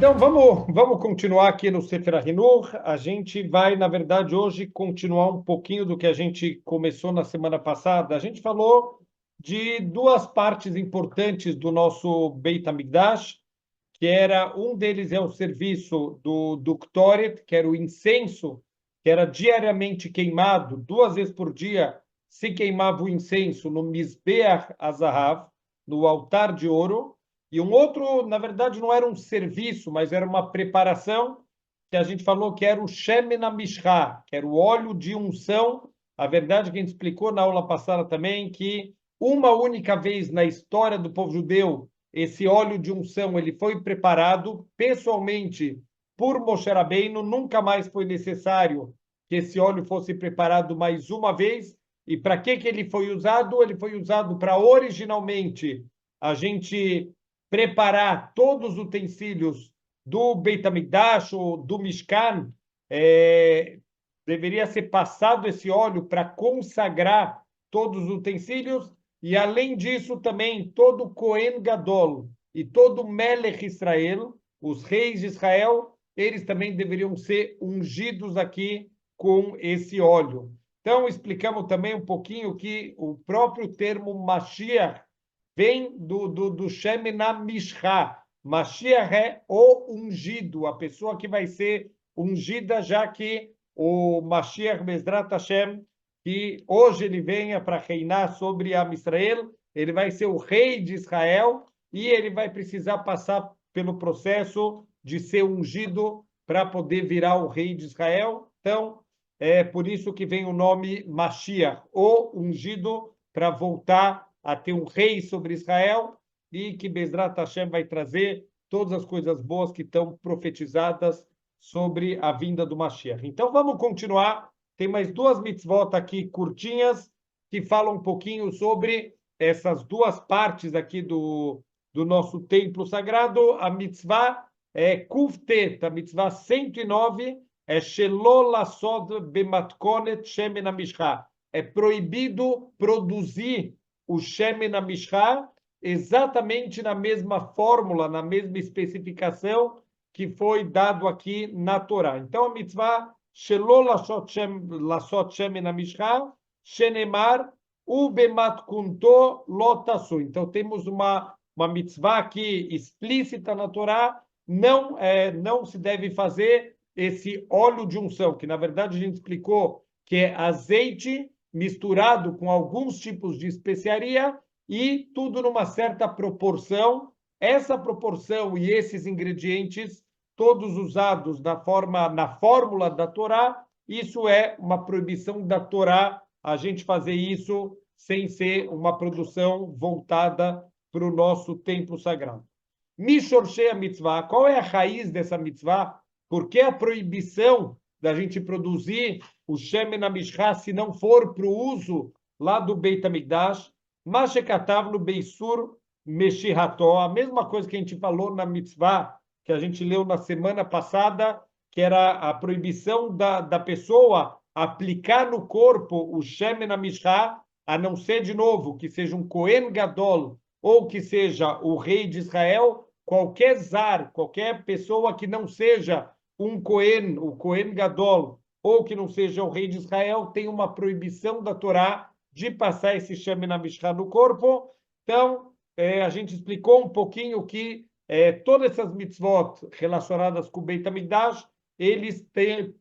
Então, vamos continuar aqui no Sefer HaHinur. A gente vai, na verdade, hoje continuar um pouquinho do que a gente começou na semana passada. A gente falou de duas partes importantes do nosso Beit HaMikdash, que era, um deles é o serviço do Ktoret, que era o incenso, que era diariamente queimado, duas vezes por dia se queimava o incenso no Mizbeach Azahav, no altar de ouro. E um outro, na verdade, não era um serviço, mas era uma preparação que a gente falou que era o Shemen HaMishcha, que era o óleo de unção. A verdade é que a gente explicou na aula passada também que uma única vez na história do povo judeu, esse óleo de unção ele foi preparado pessoalmente por Moshe Rabbeinu, nunca mais foi necessário que esse óleo fosse preparado mais uma vez. E para que ele foi usado? Ele foi usado para originalmente a gente preparar todos os utensílios do Beit HaMikdash ou do Mishkan. Deveria ser passado esse óleo para consagrar todos os utensílios. E, além disso, também todo Cohen Gadol e todo Melech Israel, os reis de Israel, eles também deveriam ser ungidos aqui com esse óleo. Então, explicamos também um pouquinho que o próprio termo Mashiach vem do Shemen HaMishcha. Mashiach é o ungido, a pessoa que vai ser ungida, já que o Mashiach Bezrat Hashem, que hoje ele venha para reinar sobre a Israel, ele vai ser o rei de Israel e ele vai precisar passar pelo processo de ser ungido para poder virar o rei de Israel. Então, é por isso que vem o nome Mashiach, o ungido, para voltar a ter um rei sobre Israel e que Bezrat Hashem vai trazer todas as coisas boas que estão profetizadas sobre a vinda do Mashiach. Então, vamos continuar. Tem mais duas mitzvot aqui curtinhas que falam um pouquinho sobre essas duas partes aqui do nosso templo sagrado. A mitzvah é Kuftet, a mitzvah 109, é Shelo Lasod Bematkonet Shemen HaMishcha. É proibido produzir o Shemen HaMishcha exatamente na mesma fórmula, na mesma especificação que foi dado aqui na Torá. Então, a mitzvah Shelo Lasot Shemen HaMishcha, Shenemar, Ubematkunto Lotasu. Então, temos uma mitzvah aqui explícita na Torá, não se deve fazer esse óleo de unção, que na verdade a gente explicou que é azeite misturado com alguns tipos de especiaria e tudo numa certa proporção. Essa proporção e esses ingredientes, todos usados na fórmula da Torá, isso é uma proibição da Torá, a gente fazer isso sem ser uma produção voltada para o nosso templo sagrado. Mishorshei a mitzvah, qual é a raiz dessa mitzvah? Por que a proibição da gente produzir o Shemen HaMishcha se não for para o uso lá do Beit HaMikdash? Mashekatav no Beisur Meshiható, a mesma coisa que a gente falou na mitzvah, que a gente leu na semana passada, que era a proibição da pessoa aplicar no corpo o Shemen HaMishcha, a não ser, de novo, que seja um Cohen Gadol ou que seja o rei de Israel, qualquer zar, qualquer pessoa que não seja um Cohen, o Cohen Gadol, ou que não seja o rei de Israel, tem uma proibição da Torá de passar esse Shemen HaMishcha no corpo. Então, a gente explicou um pouquinho que todas essas mitzvot relacionadas com o Beit HaMikdash, eles têm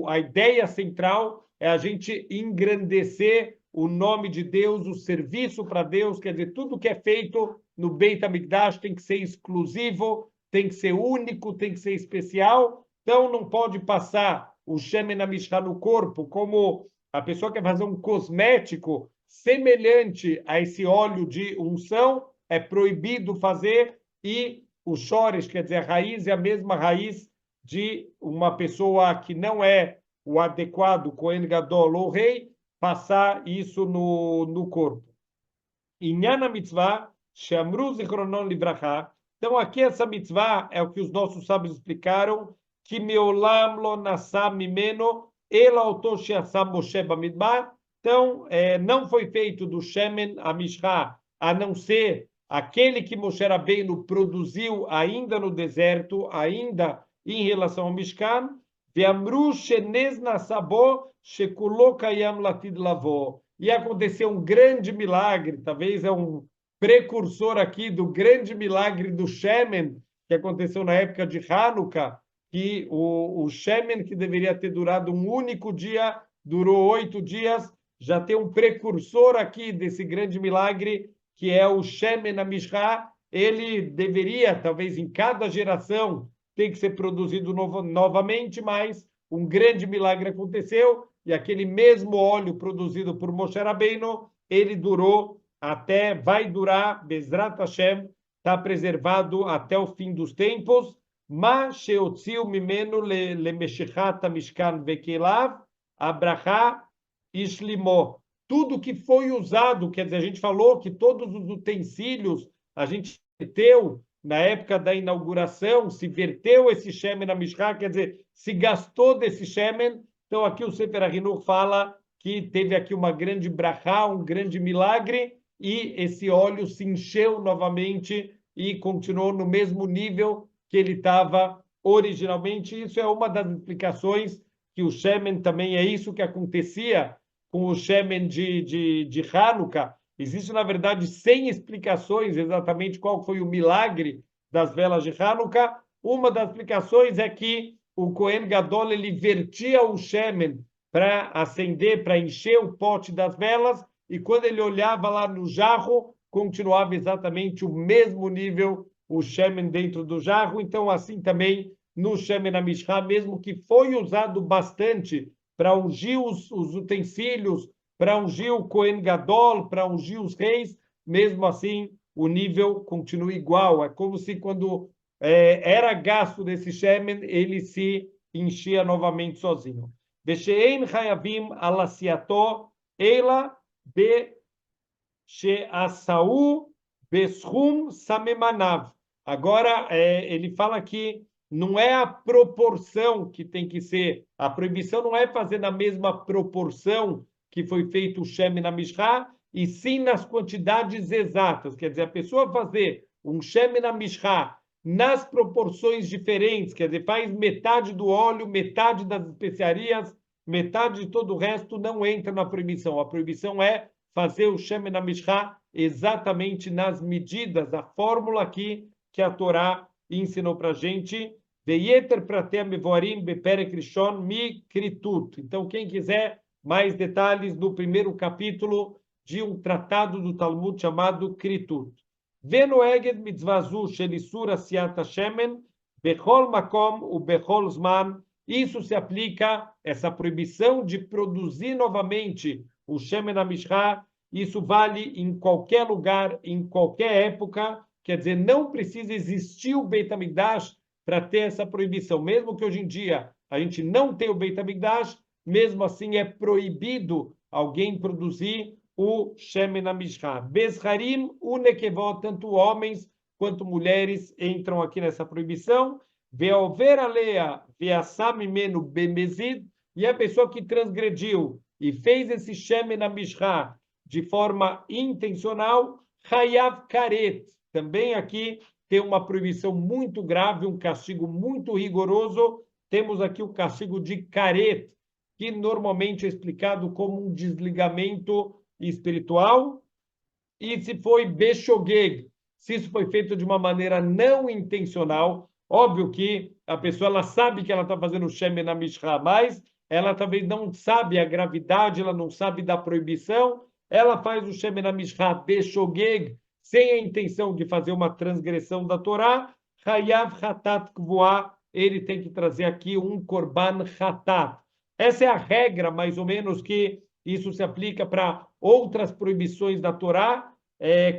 a ideia central é a gente engrandecer o nome de Deus, o serviço para Deus, quer dizer, tudo que é feito no Beit HaMikdash tem que ser exclusivo, tem que ser único, tem que ser especial. Então, não pode passar o Shemen HaMishcha no corpo como a pessoa quer fazer um cosmético semelhante a esse óleo de unção, é proibido fazer, e o shorish, quer dizer, a raiz é a mesma raiz de uma pessoa que não é o adequado, Cohen Gadol ou rei, passar isso no corpo. Inyan mitzvah, Shamru Zichronon Libracha. Então, aqui essa mitzvah é o que os nossos sábios explicaram, que meolam lo nasa mimeno, ela autoshiasam Moshe bamidbar. Então, não foi feito do Shemen HaMishcha, a não ser aquele que Moshe Rabbeinu produziu ainda no deserto, ainda em relação ao Mishkan, ve'amru shenez nasabo shekulo kayam latid lavo. E aconteceu um grande milagre, talvez é um precursor aqui do grande milagre do Shemen, que aconteceu na época de Hanukkah, que o Shemen, que deveria ter durado um único dia, durou 8 dias. Já tem um precursor aqui desse grande milagre, que é o Shemen HaMishcha. Ele deveria, talvez em cada geração, ter que ser produzido novamente, mas um grande milagre aconteceu, e aquele mesmo óleo produzido por Moshe Rabbeinu, ele durou até, vai durar, Bezrat Hashem, está preservado até o fim dos tempos. Ma sheotziu mimenu lemeshichat mishkan vekelav abraha ishlimó. Tudo que foi usado, quer dizer, a gente falou que todos os utensílios a gente verteu na época da inauguração, se verteu esse shemen na Mishká, quer dizer, se gastou desse shemen. Então aqui o Sefer HaChinuch fala que teve aqui uma grande brachá, um grande milagre, e esse óleo se encheu novamente e continuou no mesmo nível que ele estava originalmente. Isso é uma das explicações, que o shemen também é isso que acontecia com o shemen de Hanukkah. Existe, na verdade, 100 explicações exatamente qual foi o milagre das velas de Hanukkah. Uma das explicações é que o Kohen Gadol ele vertia o shemen para acender, para encher o pote das velas, e quando ele olhava lá no jarro, continuava exatamente o mesmo nível, o shemen dentro do jarro. Então, assim também no shemen HaMishcha, mesmo que foi usado bastante para ungir os utensílios, para ungir o Kohen Gadol, para ungir os reis, mesmo assim o nível continua igual. É como se quando era gasto desse shemen, ele se enchia novamente sozinho. Veshein hayavim alasiato ela be she'asau beschum samemanav. Agora, ele fala que não é a proporção que tem que ser, a proibição não é fazer na mesma proporção que foi feito o Shemen HaMishcha, e sim nas quantidades exatas. Quer dizer, a pessoa fazer um Shemen HaMishcha nas proporções diferentes, quer dizer, faz metade do óleo, metade das especiarias, metade de todo o resto, não entra na proibição. A proibição é fazer o Shemen HaMishcha exatamente nas medidas, a fórmula aqui que a Torá ensinou para a gente. Veyeter pratem mevorim beperek rishon mikritut. Então, quem quiser mais detalhes no primeiro capítulo de um tratado do Talmud chamado Kritut. Venoeged mitzvazu shelisura siata shemen bechol makom u bechol zman. Isso se aplica, essa proibição de produzir novamente o Shemen HaMishcha, isso vale em qualquer lugar, em qualquer época. Quer dizer, não precisa existir o Beit HaMikdash para ter essa proibição. Mesmo que hoje em dia a gente não tenha o Beit HaMikdash, mesmo assim é proibido alguém produzir o Shemen HaMishcha. Bezharim unekevot, tanto homens quanto mulheres entram aqui nessa proibição. Ve'over alea ve'asam mimenu bemezid, e a pessoa que transgrediu e fez esse Shemen HaMishcha de forma intencional, Hayav Karet. Também aqui tem uma proibição muito grave, um castigo muito rigoroso. Temos aqui o castigo de Karet, que normalmente é explicado como um desligamento espiritual. E se foi Beshogeg, se isso foi feito de uma maneira não intencional, óbvio que a pessoa ela sabe que ela está fazendo o Shemen HaMishcha, mas ela talvez não sabe a gravidade, ela não sabe da proibição, ela faz o Shemen HaMishcha Beshogeg, sem a intenção de fazer uma transgressão da Torá. Hayav Hatat Kvuá, ele tem que trazer aqui um Korban Hatat. Essa é a regra, mais ou menos, que isso se aplica para outras proibições da Torá.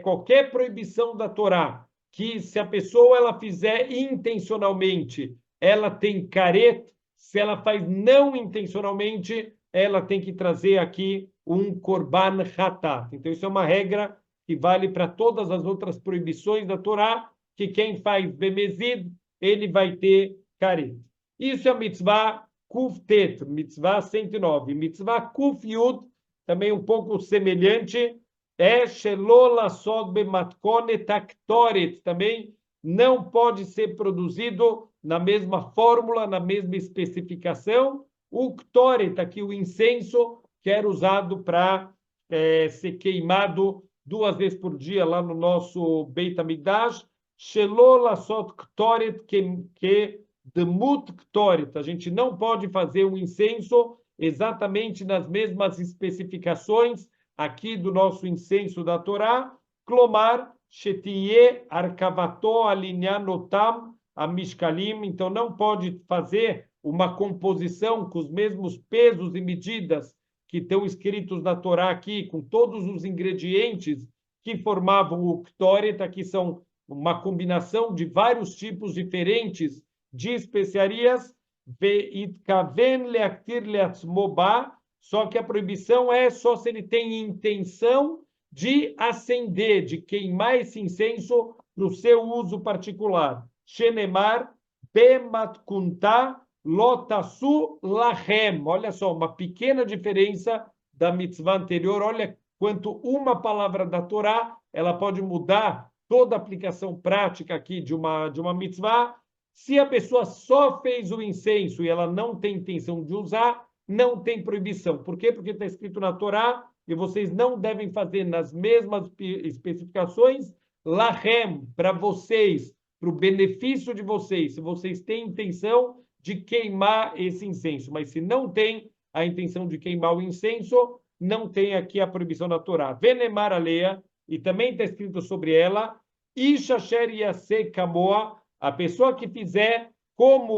Qualquer proibição da Torá, que se a pessoa ela fizer intencionalmente, ela tem caret. Se ela faz não intencionalmente, ela tem que trazer aqui um Korban Hatat. Então, isso é uma regra que vale para todas as outras proibições da Torá, que quem faz bemezid, ele vai ter caret. Isso é a mitzvah Kuf Tet, mitzvah 109. Mitzvah Kuf Yud, também um pouco semelhante, é shelola sod bematkonet aktoret, também não pode ser produzido na mesma fórmula, na mesma especificação. O ktoret, aqui o incenso, que era usado para ser queimado 2 vezes por dia lá no nosso Beit HaMikdash, shelola sod ktoret que demut ktoret. A gente não pode fazer um incenso exatamente nas mesmas especificações aqui do nosso incenso da Torá, Klomar, Shetie, Arkavato, Alinhanotam, Amishkalim. Então, não pode fazer uma composição com os mesmos pesos e medidas que estão escritos na Torá aqui, com todos os ingredientes que formavam o Ktoret. Aqui são uma combinação de vários tipos diferentes de especiarias. Veitkaven leaktir leatzmoba. Só que a proibição é só se ele tem intenção de acender, de queimar esse incenso para o seu uso particular. Shenemar, bematkunta, lotasu lahem. Olha só, uma pequena diferença da mitzvah anterior. Olha quanto uma palavra da Torá, ela pode mudar toda a aplicação prática aqui de uma mitzvah. Se a pessoa só fez o incenso e ela não tem intenção de usar, não tem proibição. Por quê? Porque está escrito na Torá e vocês não devem fazer nas mesmas especificações lahem, para vocês, para o benefício de vocês, se vocês têm intenção de queimar esse incenso. Mas se não tem a intenção de queimar o incenso, não tem aqui a proibição da Torá. Venemar aleia, e também está escrito sobre ela, Isha sher yaseh kamoa, a pessoa que fizer como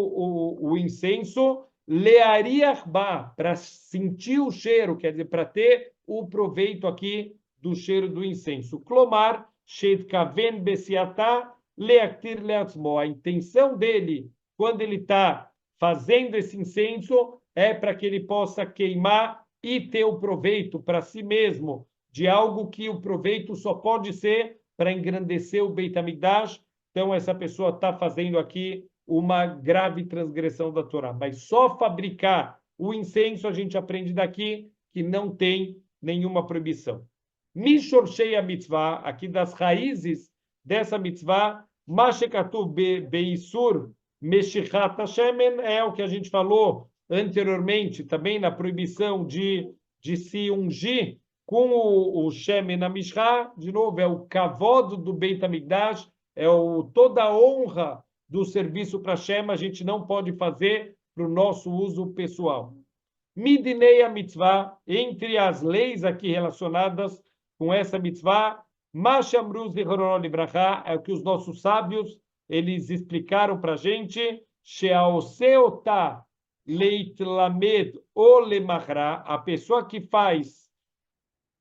o incenso, leariachba, para sentir o cheiro, quer dizer, para ter o proveito aqui do cheiro do incenso. Klomar, sheitkaven besiatá, leaktir leatzmo. A intenção dele, quando ele está fazendo esse incenso, é para que ele possa queimar e ter o proveito para si mesmo, de algo que o proveito só pode ser para engrandecer o Beit HaMikdash. Então, essa pessoa está fazendo aqui uma grave transgressão da Torá. Mas só fabricar o incenso, a gente aprende daqui que não tem nenhuma proibição. Mishorshei a mitzvah, aqui das raízes dessa mitzvah, Mashekatu Beisur Meshichat Hashemen, é o que a gente falou anteriormente, também na proibição de se ungir com o Shemen na Mishra. De novo, é o kavod do Beit HaMikdash, é toda a honra do serviço para Shem, a gente não pode fazer para o nosso uso pessoal. Midinei a mitzvah, entre as leis aqui relacionadas com essa mitzvah, Mashamru zichrono libracha, é o que os nossos sábios eles explicaram para a gente, Sheaoseota leitlamed o lemachra, a pessoa que faz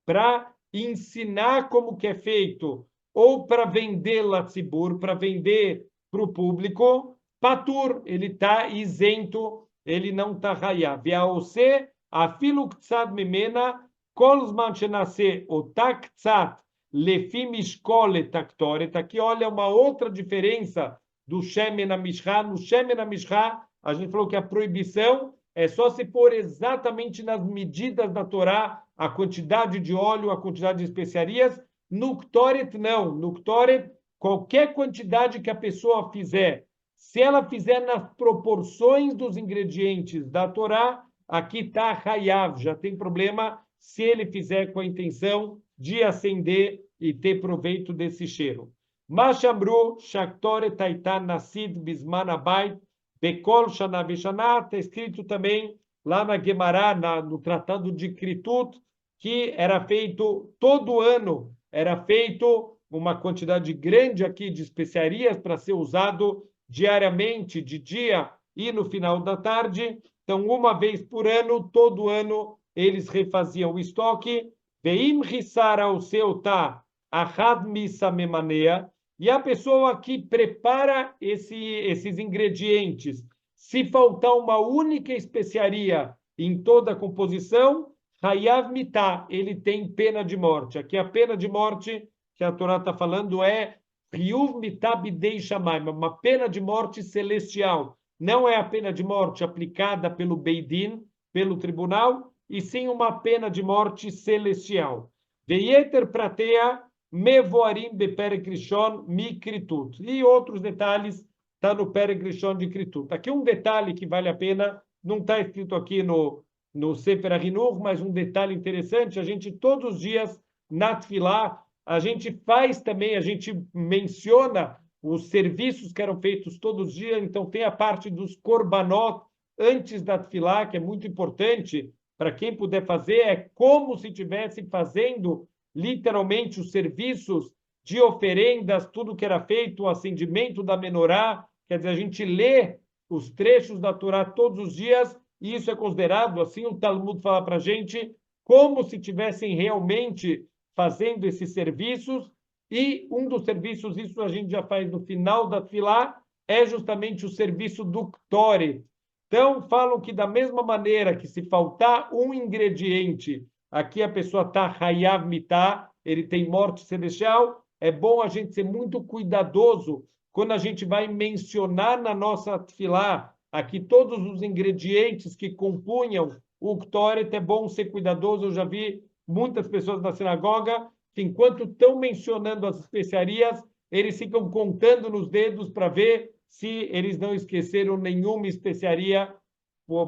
para ensinar como que é feito, ou para vender latzibur, para vender para o público, patur, ele está isento, ele não está raya. Viaose, afilu ktsad mimena, kol zman shenase otak ktsat, lefi mishkole taktoret. Aqui, olha, uma outra diferença do Shemen HaMishra. No Shemen HaMishra, a gente falou que a proibição é só se for exatamente nas medidas da Torá, a quantidade de óleo, a quantidade de especiarias. No Ktoret, não. No Ktoret, qualquer quantidade que a pessoa fizer, se ela fizer nas proporções dos ingredientes da Torá, aqui está Hayav, já tem problema se ele fizer com a intenção de acender e ter proveito desse cheiro. Mashamru, Shaktoret Taitan Nasid Bisman Abayt, Bekol Shana Veshana, está escrito também lá na Gemara, no Tratado de Kritut, que era feito todo ano, era feito uma quantidade grande aqui de especiarias para ser usado diariamente, de dia e no final da tarde. Então, uma vez por ano, todo ano, eles refaziam o estoque. Veim risara o seu tá, ahad misa memaneia. E a pessoa que prepara esses ingredientes, se faltar uma única especiaria em toda a composição, Hayav mitá, ele tem pena de morte. Aqui a pena de morte que a Torá está falando é Riyuv mitá bidei shamayim, uma pena de morte celestial. Não é a pena de morte aplicada pelo Beidin, pelo tribunal, e sim uma pena de morte celestial. Veyeter pratea mevoarim beperek rishon mikritut. E outros detalhes está no Perek Rishon de Kritut. Aqui um detalhe que vale a pena, não está escrito aqui no Sefer HaChinuch, mas um detalhe interessante, a gente todos os dias, na Tfilá, a gente faz também, a gente menciona os serviços que eram feitos todos os dias, então tem a parte dos korbanot antes da Tfilá, que é muito importante, para quem puder fazer, é como se estivesse fazendo literalmente os serviços de oferendas, tudo que era feito, o acendimento da menorá, quer dizer, a gente lê os trechos da Torá todos os dias, e isso é considerado, assim o Talmud fala para a gente, como se tivessem realmente fazendo esses serviços, e um dos serviços, isso a gente já faz no final da Tfilá, é justamente o serviço do Ktoret. Então, falam que da mesma maneira que se faltar um ingrediente, aqui a pessoa está Hayav Mitah, ele tem morte celestial, é bom a gente ser muito cuidadoso quando a gente vai mencionar na nossa tefilá aqui todos os ingredientes que compunham o Ktoret, é bom ser cuidadoso. Eu já vi muitas pessoas na sinagoga que, enquanto estão mencionando as especiarias, eles ficam contando nos dedos para ver se eles não esqueceram nenhuma especiaria,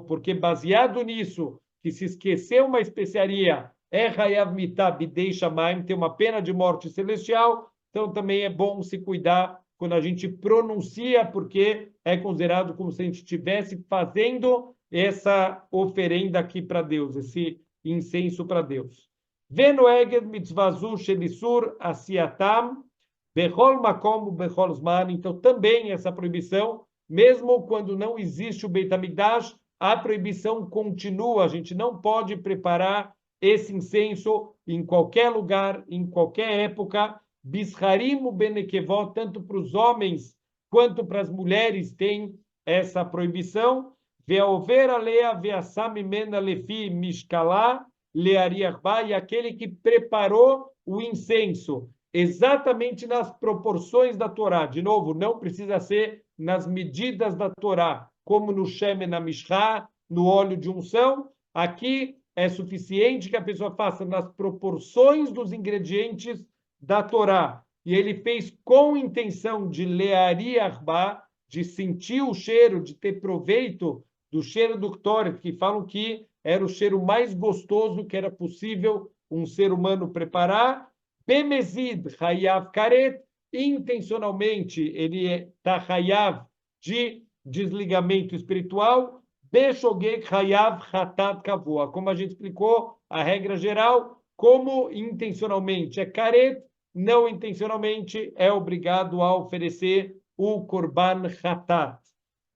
porque baseado nisso, que se esquecer uma especiaria, é Hayav Mitah Bidei Shamayim, tem uma pena de morte celestial, então também é bom se cuidar quando a gente pronuncia, porque é considerado como se a gente estivesse fazendo essa oferenda aqui para Deus, esse incenso para Deus. Venoeged mitzvazu shelisur asiatam bechol makom bechol zman. Então também essa proibição, mesmo quando não existe o Beit HaMikdash, a proibição continua. A gente não pode preparar esse incenso em qualquer lugar, em qualquer época. Bisharim benekevot, tanto para os homens quanto para as mulheres tem essa proibição. Veover alea veassam mimena lefi mishkala leariachba, e aquele que preparou o incenso exatamente nas proporções da Torá. De novo, não precisa ser nas medidas da Torá, como no Shemen HaMishcha, no óleo de unção. Aqui é suficiente que a pessoa faça nas proporções dos ingredientes da Torá. E ele fez com intenção de leari arba, de sentir o cheiro, de ter proveito do cheiro do Ktoret, que falam que era o cheiro mais gostoso que era possível um ser humano preparar. Bemezid hayav karet, intencionalmente ele está hayav de desligamento espiritual. Beshogeg hayav hatat kavua. Como a gente explicou, a regra geral, como intencionalmente é karet, não intencionalmente é obrigado a oferecer o korban hatat.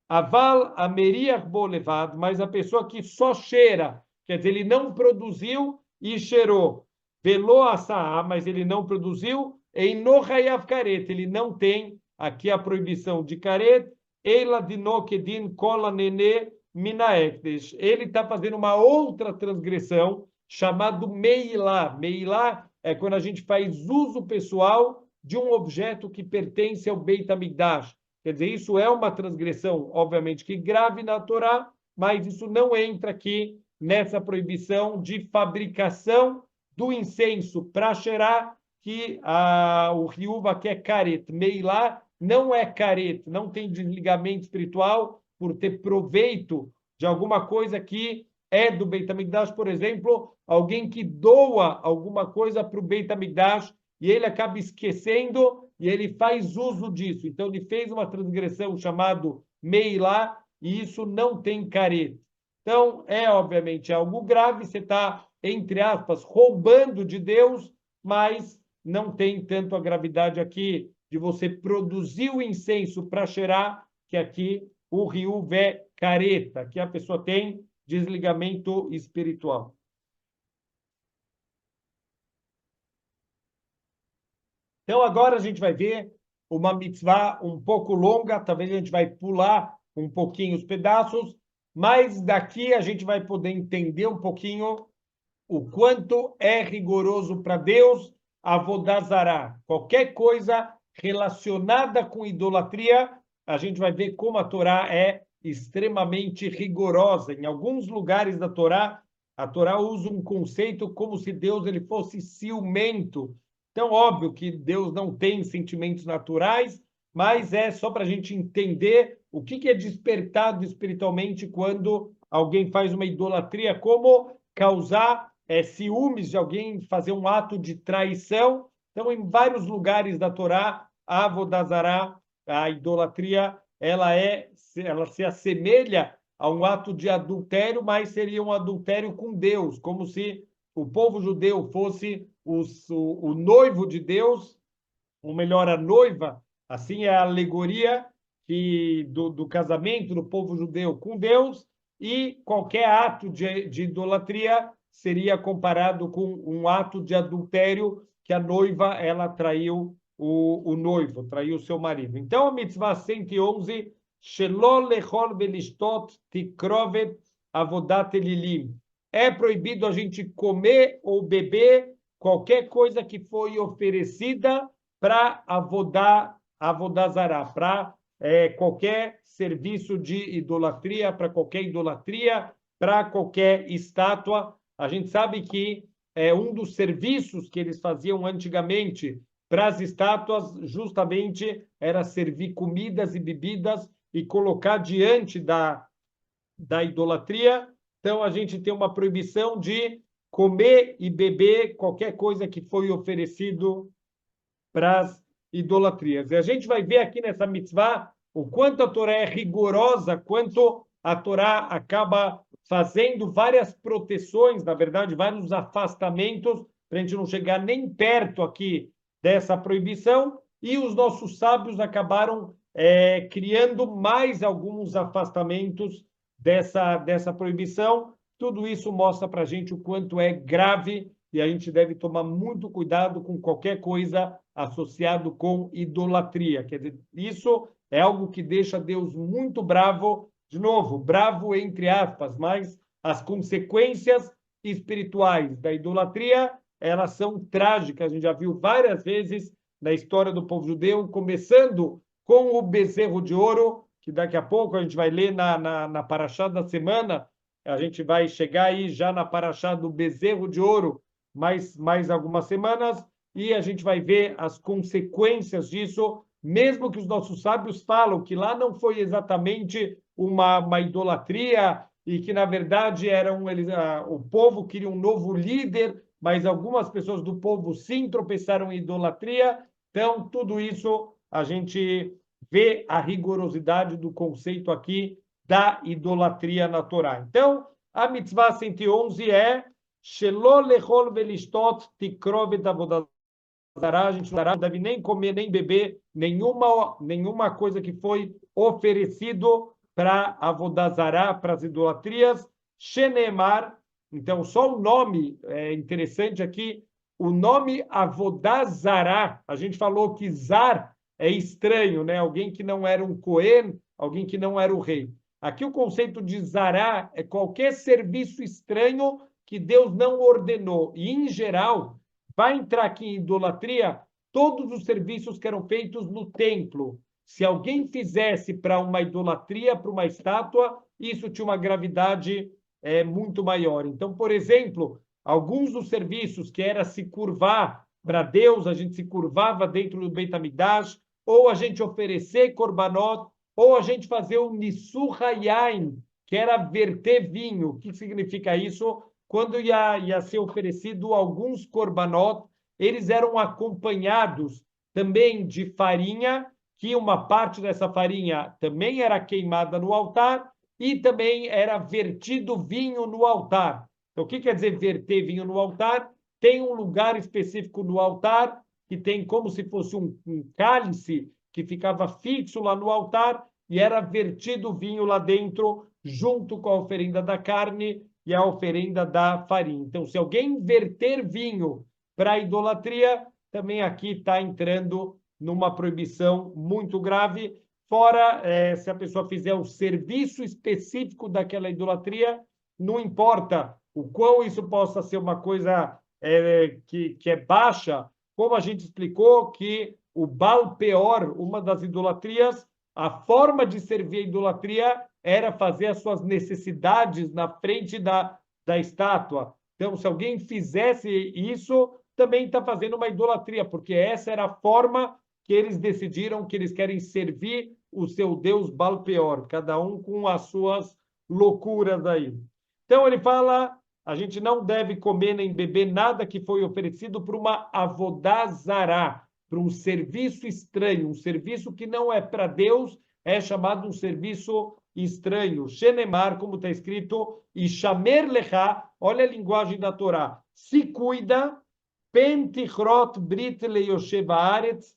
Aval ameriach bo levad, mas a pessoa que só cheira, quer dizer, ele não produziu e cheirou. Velo assaá, mas ele não produziu. Em no hayav karet, ele não tem aqui a proibição de karet. Eila dino kedin kola nene minaekdesh. Ele está fazendo uma outra transgressão chamado meilá. Meilá é quando a gente faz uso pessoal de um objeto que pertence ao Beit HaMikdash. Quer dizer, isso é uma transgressão, obviamente, que grave na Torá, mas isso não entra aqui nessa proibição de fabricação do incenso para cheirar, que o Riuva quer caret. Meilá não é caret, não tem desligamento espiritual por ter proveito de alguma coisa que é do Beit HaMikdash. Por exemplo, alguém que doa alguma coisa para o Beit HaMikdash e ele acaba esquecendo e ele faz uso disso. Então, ele fez uma transgressão chamado meilá e isso não tem caret. Então, obviamente algo grave, você está, entre aspas, roubando de Deus, mas não tem tanto a gravidade aqui de você produzir o incenso para cheirar, que aqui o rio vé careta, que a pessoa tem desligamento espiritual. Então, agora a gente vai ver uma mitzvah um pouco longa, talvez a gente vai pular um pouquinho os pedaços, mas daqui a gente vai poder entender um pouquinho o quanto é rigoroso para Deus Avodah Zará. Qualquer coisa relacionada com idolatria, a gente vai ver como a Torá é extremamente rigorosa. Em alguns lugares da Torá, A Torá usa um conceito como se Deus ele fosse ciumento. Então, óbvio que Deus não tem sentimentos naturais, mas é só para a gente entender o que é despertado espiritualmente quando alguém faz uma idolatria, como causar ciúmes de alguém, fazer um ato de traição. Então, em vários lugares da Torá, a Avodazará, a idolatria, ela se assemelha a um ato de adultério, mas seria um adultério com Deus, como se o povo judeu fosse o noivo de Deus, ou melhor, a noiva. Assim é a alegoria do casamento do povo judeu com Deus, e qualquer ato de idolatria seria comparado com um ato de adultério que a noiva ela traiu o noivo, traiu o seu marido. Então, a mitzvah 111, Shelo lechol velishtot tikrovet avodat elilim. É proibido a gente comer ou beber qualquer coisa que foi oferecida para avodazará, para qualquer serviço de idolatria, para qualquer idolatria, para qualquer estátua. A gente sabe que um dos serviços que eles faziam antigamente para as estátuas justamente era servir comidas e bebidas e colocar diante da idolatria. Então, a gente tem uma proibição de comer e beber qualquer coisa que foi oferecido para as idolatrias. E a gente vai ver aqui nessa mitzvah o quanto a Torá é rigorosa, quanto a Torá acaba fazendo várias proteções, na verdade, vários afastamentos, para a gente não chegar nem perto aqui dessa proibição, e os nossos sábios acabaram criando mais alguns afastamentos dessa proibição. Tudo isso mostra para a gente o quanto é grave e a gente deve tomar muito cuidado com qualquer coisa associado com idolatria. Quer dizer, isso é algo que deixa Deus muito bravo, de novo, bravo entre aspas, mas as consequências espirituais da idolatria, elas são trágicas. A gente já viu várias vezes na história do povo judeu, começando com o bezerro de ouro, que daqui a pouco a gente vai ler na Paraxá da semana, a gente vai chegar aí já na Paraxá do bezerro de ouro, mais algumas semanas, e a gente vai ver as consequências disso, mesmo que os nossos sábios falam que lá não foi exatamente uma idolatria e que, na verdade, o povo queria um novo líder, mas algumas pessoas do povo sim tropeçaram em idolatria. Então, tudo isso a gente vê a rigorosidade do conceito aqui da idolatria na Torá. Então, a mitzvah 111 é Shelo lechol velishtot tikrovet avodat zará. A gente não deve nem comer nem beber nenhuma coisa que foi oferecido para avodazará, para as idolatrias. Shenemar. Então, só o nome é interessante aqui. O nome avodazará, a gente falou que zar é estranho, né? Alguém que não era um cohen, alguém que não era o rei. Aqui o conceito de zará é qualquer serviço estranho que Deus não ordenou. E, em geral, vai entrar aqui em idolatria todos os serviços que eram feitos no templo. Se alguém fizesse para uma idolatria, para uma estátua, isso tinha uma gravidade muito maior. Então, por exemplo, alguns dos serviços que era se curvar para Deus, a gente se curvava dentro do Beit HaMikdash, ou a gente oferecer korbanot, ou a gente fazer o Nisuh Hayaim, que era verter vinho. O que significa isso? Quando ia ser oferecido alguns korbanot, eles eram acompanhados também de farinha, que uma parte dessa farinha também era queimada no altar, e também era vertido vinho no altar. Então, o que quer dizer verter vinho no altar? Tem um lugar específico no altar, que tem como se fosse um cálice que ficava fixo lá no altar, e era vertido vinho lá dentro, junto com a oferenda da carne e a oferenda da farinha. Então, se alguém verter vinho para a idolatria, também aqui está entrando numa proibição muito grave. Fora, se a pessoa fizer o serviço específico daquela idolatria, não importa o quão isso possa ser uma coisa que é baixa, como a gente explicou que o Baal Peor, uma das idolatrias, a forma de servir a idolatria era fazer as suas necessidades na frente da estátua. Então, se alguém fizesse isso, também está fazendo uma idolatria, porque essa era a forma que eles decidiram que eles querem servir o seu Deus Baal Peor, cada um com as suas loucuras aí. Então, ele fala, a gente não deve comer nem beber nada que foi oferecido para uma avodá zará, para um serviço estranho, um serviço que não é para Deus, é chamado um serviço estranho. Shenemar, como está escrito, e shamer lecha, olha a linguagem da Torá, se cuida, pentichrot brit leyoshev haaretz,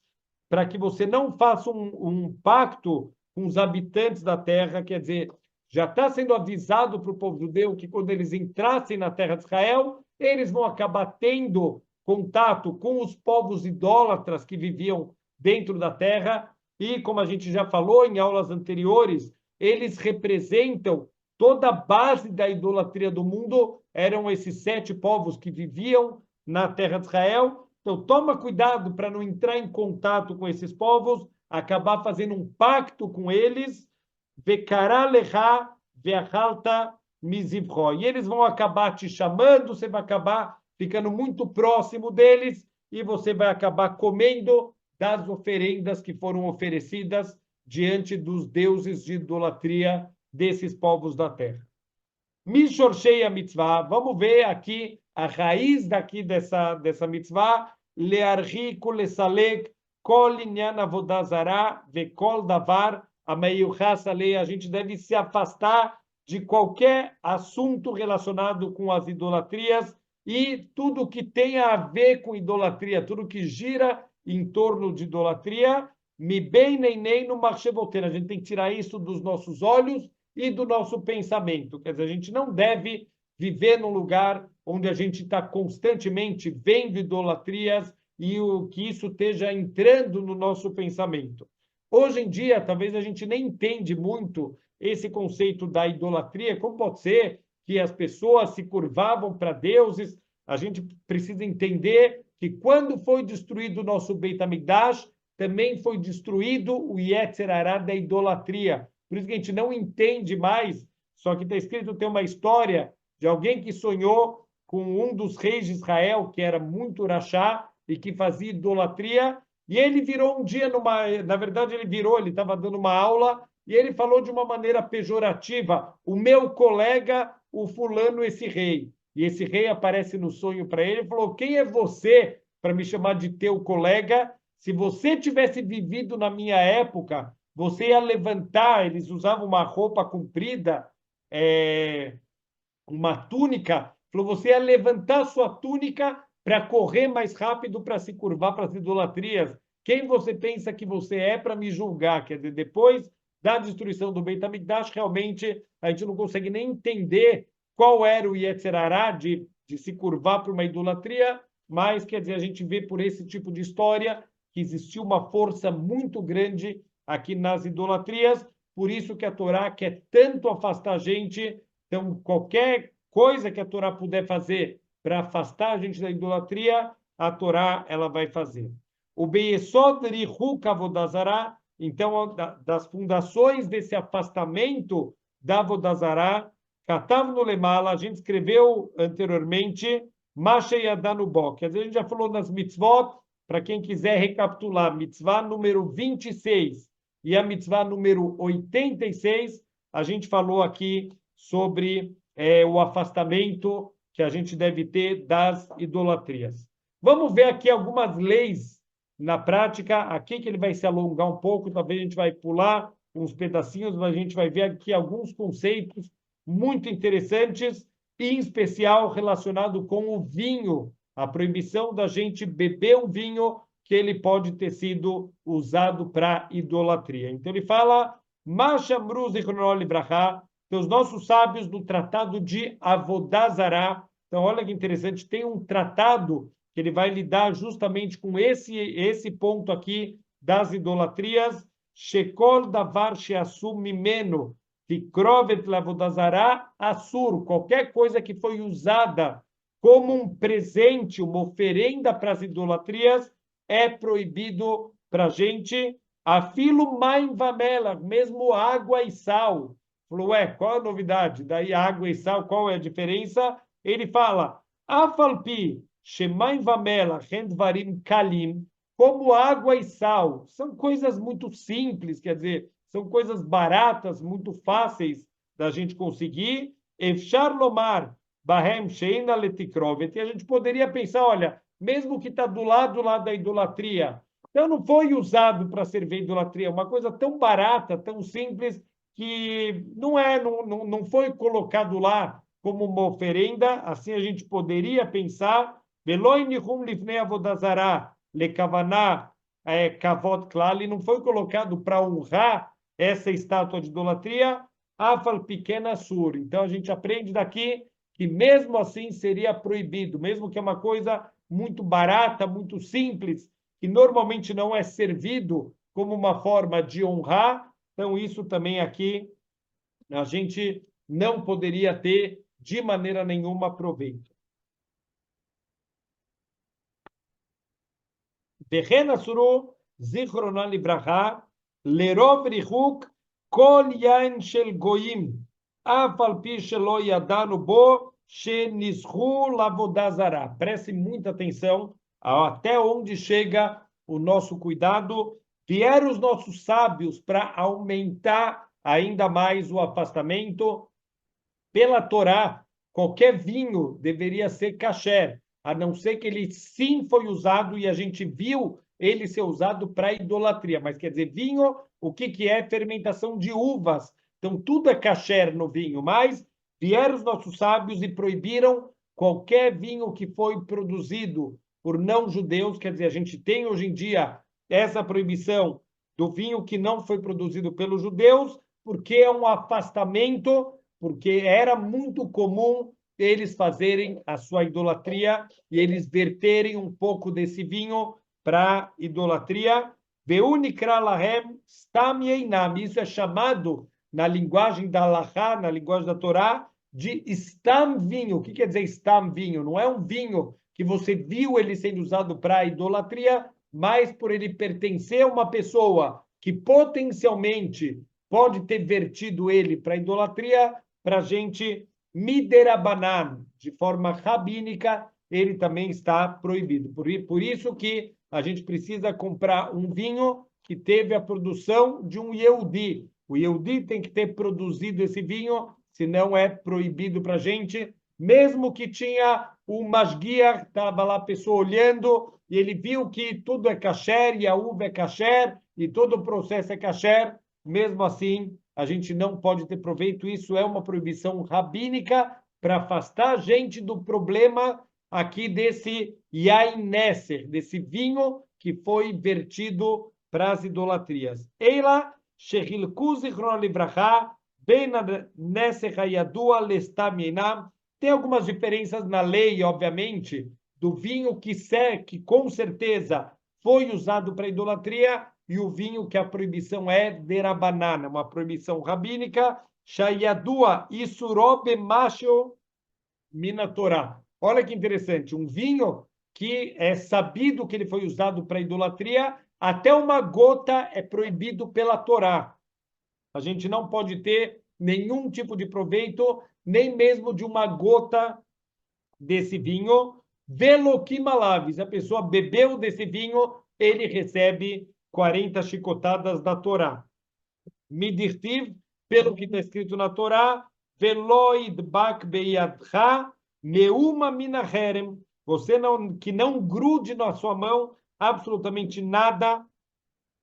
para que você não faça um pacto com os habitantes da terra, quer dizer, já está sendo avisado para o povo judeu que quando eles entrassem na terra de Israel, eles vão acabar tendo contato com os povos idólatras que viviam dentro da terra, e como a gente já falou em aulas anteriores, eles representam toda a base da idolatria do mundo, eram esses 7 povos que viviam na terra de Israel. Então, toma cuidado para não entrar em contato com esses povos, acabar fazendo um pacto com eles, e eles vão acabar te chamando, você vai acabar ficando muito próximo deles e você vai acabar comendo das oferendas que foram oferecidas diante dos deuses de idolatria desses povos da terra. Mishorshei a mitzvah, vamos ver aqui a raiz dessa mitzvah, learriku lesalek kol inyan avodah zarah vekol davar ameiuchas alei. A gente deve se afastar de qualquer assunto relacionado com as idolatrias e tudo que tenha a ver com idolatria, tudo que gira em torno de idolatria, mi bem nem no marchevoteiro. A gente tem que tirar isso dos nossos olhos e do nosso pensamento. Quer dizer, a gente não deve viver num lugar onde a gente está constantemente vendo idolatrias e o que isso esteja entrando no nosso pensamento. Hoje em dia, talvez a gente nem entende muito esse conceito da idolatria. Como pode ser que as pessoas se curvavam para deuses? A gente precisa entender que quando foi destruído o nosso Beit HaMikdash, também foi destruído o Yetzer Hará da idolatria. Por isso que a gente não entende mais, só que está escrito, tem uma história de alguém que sonhou com um dos reis de Israel, que era muito rachá e que fazia idolatria, e ele virou um dia na verdade ele estava dando uma aula, e ele falou de uma maneira pejorativa, o meu colega, o fulano, esse rei. E esse rei aparece no sonho para ele e falou, quem é você para me chamar de teu colega? Se você tivesse vivido na minha época, você ia levantar, eles usavam uma roupa comprida, uma túnica, falou, você ia levantar sua túnica para correr mais rápido, para se curvar para as idolatrias. Quem você pensa que você é para me julgar? Quer dizer, depois da destruição do Beit HaMikdash, realmente a gente não consegue nem entender qual era o Yetzer Hará de se curvar para uma idolatria, mas, quer dizer, a gente vê por esse tipo de história que existiu uma força muito grande aqui nas idolatrias, por isso que a Torá quer tanto afastar a gente. Então, qualquer coisa que a Torá puder fazer para afastar a gente da idolatria, a Torá ela vai fazer. O Beyesod Rihuk Avodah Zarah, então, das fundações desse afastamento da Avodah Zarah, Katav no Lemala, a gente escreveu anteriormente, Masha Yadanu Bo, quer dizer, a gente já falou nas mitzvot, para quem quiser recapitular, mitzvah número 26 e a mitzvah número 86, a gente falou aqui sobre o afastamento que a gente deve ter das idolatrias. Vamos ver aqui algumas leis na prática, aqui que ele vai se alongar um pouco, talvez a gente vai pular uns pedacinhos, mas a gente vai ver aqui alguns conceitos muito interessantes, em especial relacionado com o vinho, a proibição da gente beber um vinho que ele pode ter sido usado para idolatria. Então ele fala, Mashamru Zichrono Libraha, que os nossos sábios no tratado de Avodah Zarah, então olha que interessante, tem um tratado que ele vai lidar justamente com esse ponto aqui das idolatrias, Shekol Davar Sheasum Mimeno, Tikrovet Lavodah Zarah Assur, qualquer coisa que foi usada como um presente, uma oferenda para as idolatrias, é proibido para a gente. Afilo maim vamela, mesmo água e sal. falou, ué, qual a novidade? Daí água e sal, qual é a diferença? Ele fala, Afalpi, Shemaim Vamela, Rendvarim Kalim, como água e sal, são coisas muito simples, quer dizer, são coisas baratas, muito fáceis da gente conseguir. Efshar Lomar, Bahem Sheina Letikrovet, e a gente poderia pensar, olha, mesmo que está do lado lá da idolatria, então não foi usado para servir idolatria, uma coisa tão barata, tão simples, que não foi colocado lá como uma oferenda, assim a gente poderia pensar, Veloi Nihum Lifnei Avodazará, Lekavaná, Kavod Klal, e não foi colocado para honrar essa estátua de idolatria, Afal Pequena Sur. Então a gente aprende daqui que mesmo assim seria proibido, mesmo que é uma coisa muito barata, muito simples, que normalmente não é servido como uma forma de honrar, então isso também aqui a gente não poderia ter de maneira nenhuma proveito. וכן אסורו, זיכרונם לברכה, לרוב ריחוק כל יין של גויים, אף על פי שלא ידענו בו, שניסחו לעבודה זרה. Preste muita atenção até onde chega o nosso cuidado. Vieram os nossos sábios para aumentar ainda mais o afastamento. Pela Torá, qualquer vinho deveria ser kasher, a não ser que ele sim foi usado e a gente viu ele ser usado para idolatria. Mas quer dizer, vinho, o que é fermentação de uvas? Então tudo é kasher no vinho, mas vieram os nossos sábios e proibiram qualquer vinho que foi produzido por não-judeus, quer dizer, a gente tem hoje em dia essa proibição do vinho que não foi produzido pelos judeus, porque é um afastamento, porque era muito comum eles fazerem a sua idolatria e eles verterem um pouco desse vinho para idolatria. Veunikra lahem stam yeinam. Isso é chamado na linguagem da Halachá, na linguagem da Torá, de stam vinho. O que quer dizer stam vinho? Não é um vinho que você viu ele sendo usado para idolatria, mas por ele pertencer a uma pessoa que potencialmente pode ter vertido ele para idolatria, para a gente miderabanan, de forma rabínica, ele também está proibido. Por isso que a gente precisa comprar um vinho que teve a produção de um Yehudi. O Yehudi tem que ter produzido esse vinho, senão é proibido para a gente. Mesmo que tinha o Masguiar, estava lá a pessoa olhando, e ele viu que tudo é kasher, e a uva é kasher, e todo o processo é kasher, mesmo assim, a gente não pode ter proveito. Isso é uma proibição rabínica para afastar a gente do problema aqui desse Yain Nesser, desse vinho que foi vertido para as idolatrias. Eila, Shechilku Zichron Livracha, Ben Nesser Hayadua Lestam Yeinam. Tem algumas diferenças na lei, obviamente, do vinho que com certeza foi usado para idolatria e o vinho que a proibição é derabanana, uma proibição rabínica, shayadua isurobe macho mina Torá. Olha que interessante, um vinho que é sabido que ele foi usado para idolatria, até uma gota é proibido pela Torá. A gente não pode ter nenhum tipo de proveito, nem mesmo de uma gota desse vinho. Velokimalav, se a pessoa bebeu desse vinho, ele recebe 40 chicotadas da Torá. Midirtiv, pelo que está escrito na Torá, veloid bak beyadcha meuma minaherem. Você que não grude na sua mão absolutamente nada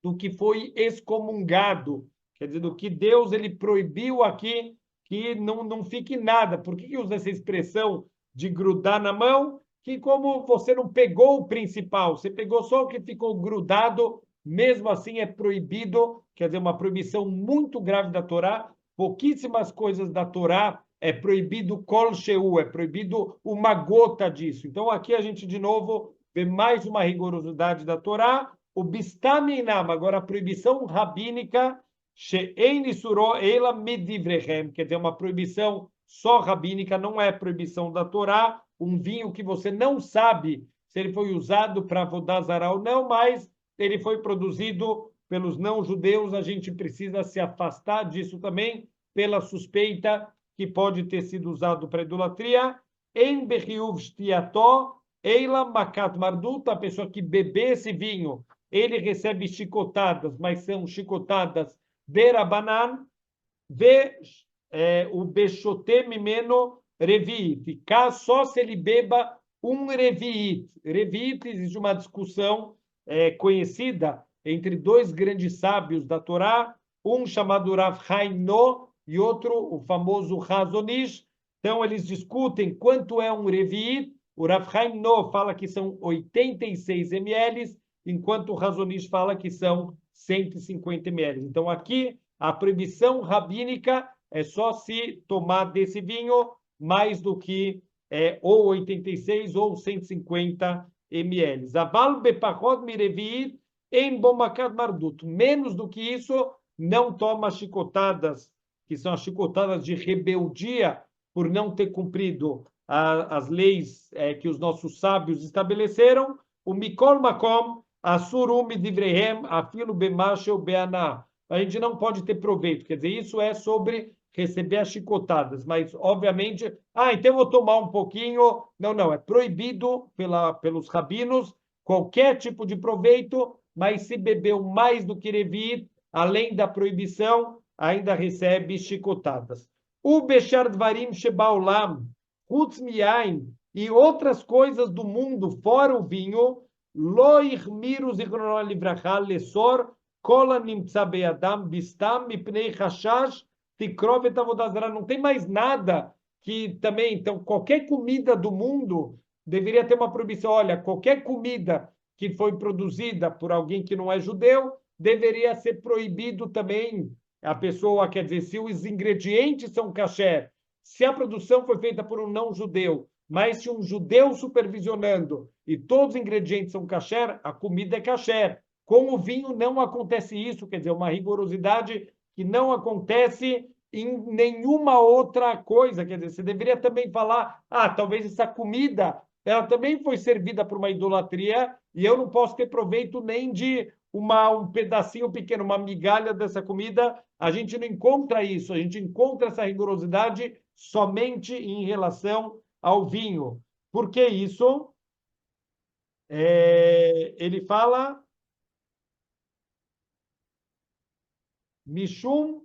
do que foi excomungado. Quer dizer, do que Deus ele proibiu aqui, que não fique nada. Por que usa essa expressão de grudar na mão? Que como você não pegou o principal, você pegou só o que ficou grudado, mesmo assim é proibido, quer dizer, uma proibição muito grave da Torá. Pouquíssimas coisas da Torá é proibido kol sheu, é proibido uma gota disso. Então aqui a gente de novo vê mais uma rigorosidade da Torá. O bistaminam, agora a proibição rabínica, she'ein isuro ela medivrechem, quer dizer, uma proibição só rabínica, não é proibição da Torá, um vinho que você não sabe se ele foi usado para avodah zará ou não, mas ele foi produzido pelos não-judeus, a gente precisa se afastar disso também, pela suspeita que pode ter sido usado para idolatria. Em Bechiuv Shtiató, Eila Makat Mardut, a pessoa que beber esse vinho, ele recebe chicotadas, mas são chicotadas de Rabanan, o Bechote Mimeno Reviit. Só se ele beba um Reviit. Reviit, existe uma discussão conhecida entre dois grandes sábios da Torá, um chamado Rav Chaim No e outro, o famoso Hazonish. Então, eles discutem quanto é um Reviit. O Rav Chaim No fala que são 86 ml, enquanto o Hazonish fala que são 150 ml. Então, aqui, a proibição rabínica é só se tomar desse vinho mais do que ou 86 ou 150 ml. Aval bepachot mireviit em bomakat mardut. Menos do que isso, não toma chicotadas, que são as chicotadas de rebeldia por não ter cumprido as leis que os nossos sábios estabeleceram. O mikol makom asurum divrehem afilo bemashel beaná. A gente não pode ter proveito. Quer dizer, isso é sobre receber as chicotadas, mas, obviamente, então eu vou tomar um pouquinho. Não, não, é proibido pelos rabinos qualquer tipo de proveito, mas se bebeu mais do que Revit, além da proibição, ainda recebe chicotadas. O Bechar Dvarim Shebaolam, Chutz Miyain, e outras coisas do mundo, fora o vinho, Lo Ichmiru Zichrono Livracha Lesor, Kola Nimtza Be'adam Bistam Mipnei Hashash Tikrovet Avodah Zarah. Não tem mais nada que também, então, qualquer comida do mundo deveria ter uma proibição. Olha, qualquer comida que foi produzida por alguém que não é judeu deveria ser proibido também. A pessoa, quer dizer, se os ingredientes são kasher, se a produção foi feita por um não judeu, mas se um judeu supervisionando e todos os ingredientes são kasher, a comida é kasher. Com o vinho não acontece isso, quer dizer, uma rigorosidade que não acontece em nenhuma outra coisa. Quer dizer, você deveria também falar, talvez essa comida, ela também foi servida por uma idolatria e eu não posso ter proveito nem de um pedacinho pequeno, uma migalha dessa comida. A gente não encontra isso, a gente encontra essa rigorosidade somente em relação ao vinho. Por que isso? Ele fala Mishum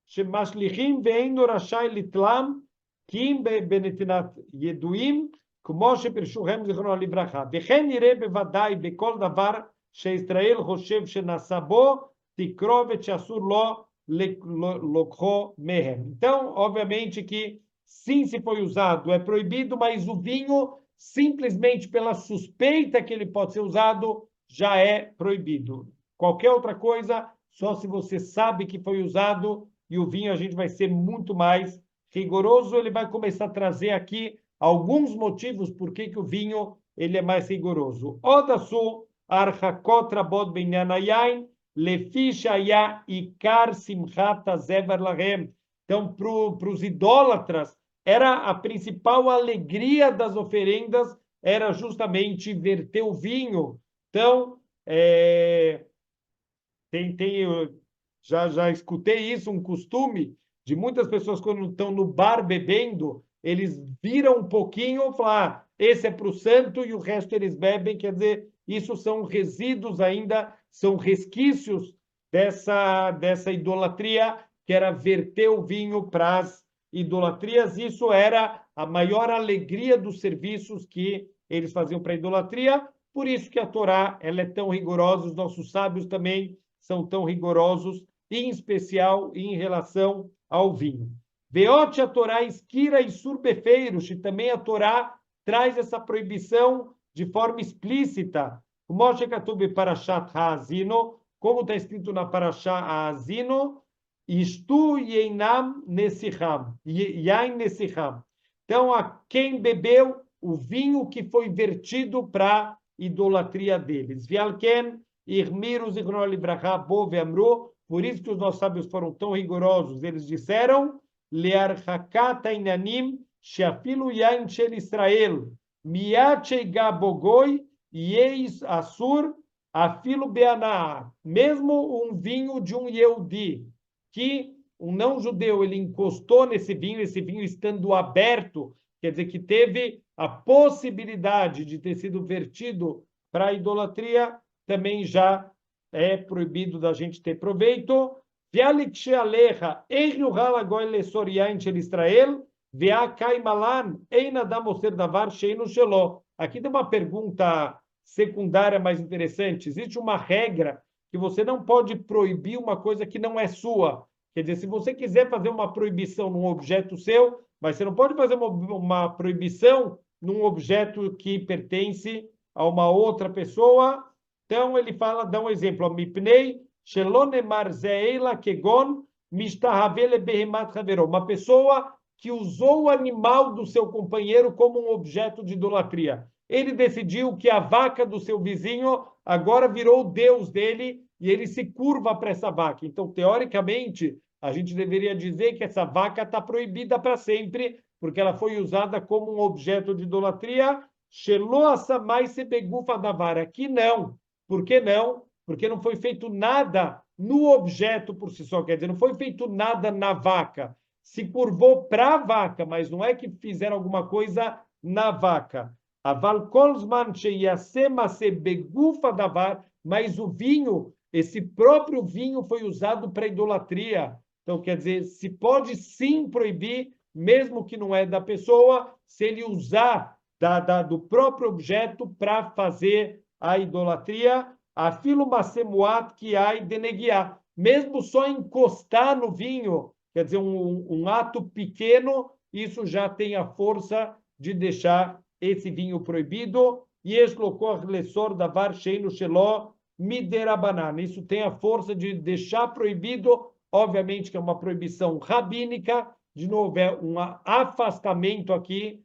שמשליכים ואינו רשאי לתלם כי אם בנתינת ידועים כמו שפרשוהם זיכרונו לברכה. וכן נראה בוודאי בכל דבר שישראל חושב שנעשה בו תקרובת שאסור לו לקחו מהם. Então, obviamente que sim, se foi usado, é proibido, mas o vinho, simplesmente pela suspeita que ele pode ser usado, já é proibido. Qualquer outra coisa, só se você sabe que foi usado. E o vinho a gente vai ser muito mais rigoroso. Ele vai começar a trazer aqui alguns motivos por que o vinho ele é mais rigoroso. Odasu archakot rabot binyan hayain lefi shaya ikar simchat hazever lahem. Então, para os idólatras, era a principal alegria das oferendas, era justamente verter o vinho. Então, já escutei isso, um costume de muitas pessoas quando estão no bar bebendo, eles viram um pouquinho e falam, esse é para o santo e o resto eles bebem. Quer dizer, isso são resíduos ainda, são resquícios dessa idolatria, que era verter o vinho para as idolatrias. Isso era a maior alegria dos serviços que eles faziam para a idolatria. Por isso que a Torá ela é tão rigorosa, os nossos sábios também são tão rigorosos, em especial em relação ao vinho. Veote a Torá esquira e surbefeiros, e também a Torá traz essa proibição de forma explícita. O Moshe Katubi Parashat Haazino, como está escrito na Parashat Haazino, Istu Yeinam Nesicham, Yain Nesicham. Então, a quem bebeu o vinho que foi vertido para a idolatria deles. Vialken Irmiru Zichrono Livracha Bo Ve'amru. Por isso que os nossos sábios foram tão rigorosos. Eles disseram, Le'archakat ha'inanim she'afilu yain shel Israel miyad she'igah bogoi yeis asur afilu be'anah. Mesmo um vinho de um Yehudi que um não-judeu ele encostou nesse vinho, esse vinho estando aberto, quer dizer que teve a possibilidade de ter sido vertido para a idolatria, também já é proibido da gente ter proveito. Aqui tem uma pergunta secundária mais interessante. Existe uma regra que você não pode proibir uma coisa que não é sua. Quer dizer, se você quiser fazer uma proibição num objeto seu, mas você não pode fazer uma proibição num objeto que pertence a uma outra pessoa. Então, ele fala, dá um exemplo, Mipnei, Shelonemar Zeila Kegon, Mishtahavele Behemat Haveró. Uma pessoa que usou o animal do seu companheiro como um objeto de idolatria. Ele decidiu que a vaca do seu vizinho agora virou o Deus dele e ele se curva para essa vaca. Então, teoricamente, a gente deveria dizer que essa vaca está proibida para sempre, porque ela foi usada como um objeto de idolatria. Aqui não. Por que não? Porque não foi feito nada no objeto por si só, quer dizer, não foi feito nada na vaca. Se curvou para a vaca, mas não é que fizeram alguma coisa na vaca. Mas o vinho, esse próprio vinho foi usado para idolatria. Então, quer dizer, se pode sim proibir, mesmo que não é da pessoa, se ele usar do próprio objeto para fazer a idolatria, afilo masemuat que ai deneguiar. Mesmo só encostar no vinho, quer dizer, um ato pequeno, isso já tem a força de deixar esse vinho proibido. E lesor davar sheinu shelo miderabanan. Isso tem a força de deixar proibido, obviamente que é uma proibição rabínica, de novo, é um afastamento aqui,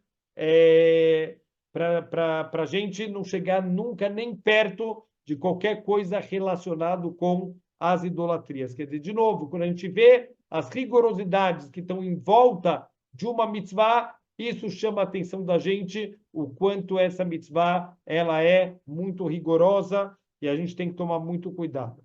para a gente não chegar nunca nem perto de qualquer coisa relacionado com as idolatrias. Quer dizer, de novo, quando a gente vê as rigorosidades que estão em volta de uma mitzvah, isso chama a atenção da gente, o quanto essa mitzvah ela é muito rigorosa e a gente tem que tomar muito cuidado.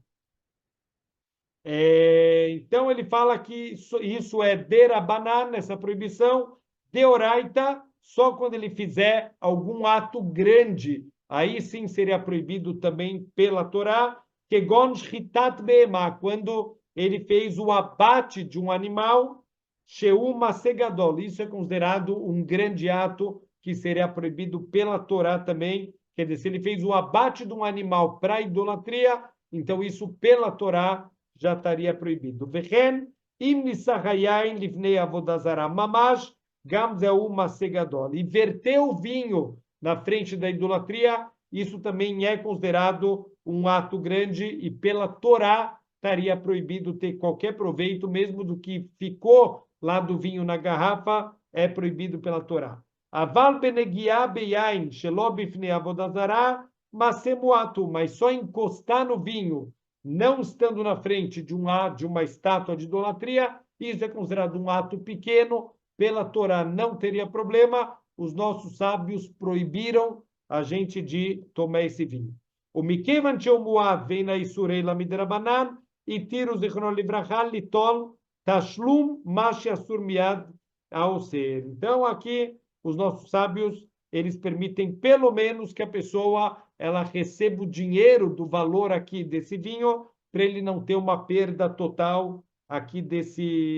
Então, ele fala que isso é derabanan, essa proibição, deoraita, só quando ele fizer algum ato grande, aí sim seria proibido também pela Torá, kegon shchitat be'emá, quando ele fez o abate de um animal, sheuma segadol, isso é considerado um grande ato que seria proibido pela Torá também, quer dizer, se ele fez o abate de um animal para idolatria, então isso pela Torá já estaria proibido. Vechen, im nisahayain livnei avodazara mamash, gam zeu masegadol. E verter o vinho na frente da idolatria, isso também é considerado um ato grande e pela Torá estaria proibido ter qualquer proveito, mesmo do que ficou lá do vinho na garrafa, é proibido pela Torá. Aval benegiá beyain shelo bifnei avodazara masemuatu, mas só encostar no vinho não estando na frente de uma estátua de idolatria, isso é considerado um ato pequeno, pela Torá não teria problema, os nossos sábios proibiram a gente de tomar esse vinho. O Mikevan Tcheumuad vem na Isurei Lamidrabanan e tira o Zichron Livrachá Litol Tashlum Mashi Asur Miad ao ser. Então, aqui, os nossos sábios, eles permitem pelo menos que a pessoa ela receba o dinheiro do valor aqui desse vinho, para ele não ter uma perda total aqui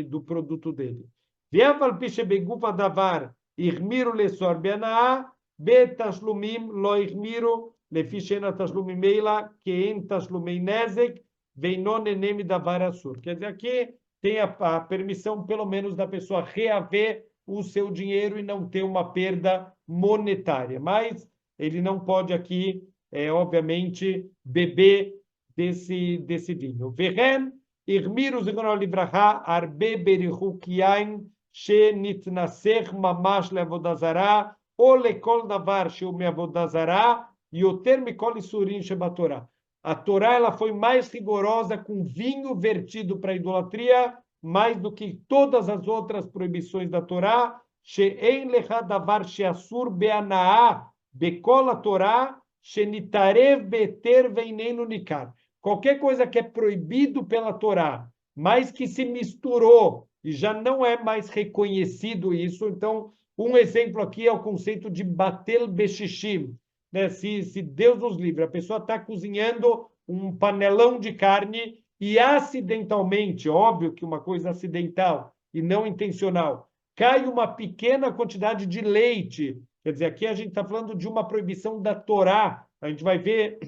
do produto dele. Viaval piche begufa davar, irmiru lesor benaá, betashlumim lo irmiru, lefishena tashlumim meila, queen tashlumei nezek, veinon enem davar assur. Quer dizer, aqui tem a permissão, pelo menos, da pessoa reaver o seu dinheiro e não ter uma perda monetária. Mas ele não pode aqui, obviamente, beber desse vinho. Vehen, irmiru zichrono livracha, arbe berichu kiyain, shenitnaser mamash leavodazara, ou lekol davar sheu meavodazara, yoter mikol isurim shebatorá. A Torá ela foi mais rigorosa com vinho vertido para a idolatria, mais do que todas as outras proibições da Torá. She'en lecha davar she'asur be'anaá bekol a Torá she'nitarev beter veinenu nikar. Qualquer coisa que é proibido pela Torá mas que se misturou e já não é mais reconhecido isso. Então, um exemplo aqui é o conceito de batel beshishim, né? Se Deus nos livre, a pessoa está cozinhando um panelão de carne e acidentalmente, óbvio que uma coisa acidental e não intencional, cai uma pequena quantidade de leite. Quer dizer, aqui a gente está falando de uma proibição da Torá. A gente vai ver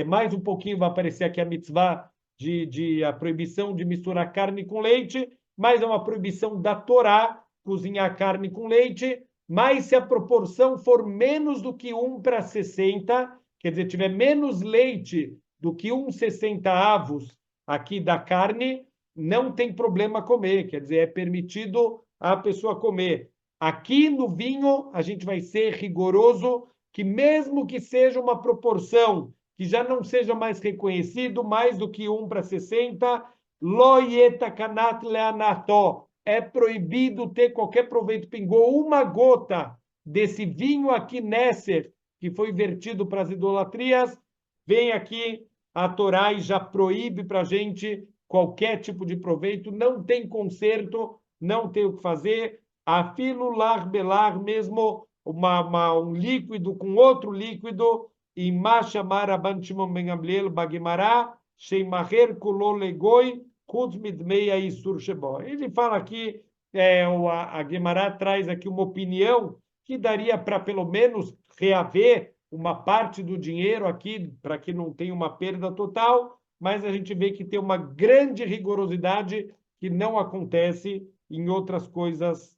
mais um pouquinho, vai aparecer aqui a mitzvah de a proibição de misturar carne com leite, mas é uma proibição da Torá cozinhar carne com leite, mas se a proporção for menos do que 1:60, quer dizer, tiver menos leite do que 1,60 avos aqui da carne, não tem problema comer, quer dizer, é permitido a pessoa comer. Aqui no vinho, a gente vai ser rigoroso, que mesmo que seja uma proporção que já não seja mais reconhecido, mais do que 1:60, lo yetakanat leanato. É proibido ter qualquer proveito. Pingou uma gota desse vinho aqui, Nesser, que foi vertido para as idolatrias, vem aqui a Torá e já proíbe para a gente qualquer tipo de proveito, não tem conserto, não tem o que fazer. Afilo lar belar, mesmo um líquido com outro líquido, e chamar Rabban Shimon ben Gamliel Bagemara, Sheimaher Kulo Legoi, Chutz Midmei Aisur Shebo. Ele fala aqui, a Gemara traz aqui uma opinião que daria para pelo menos reaver uma parte do dinheiro aqui, para que não tenha uma perda total, mas a gente vê que tem uma grande rigorosidade que não acontece em outras coisas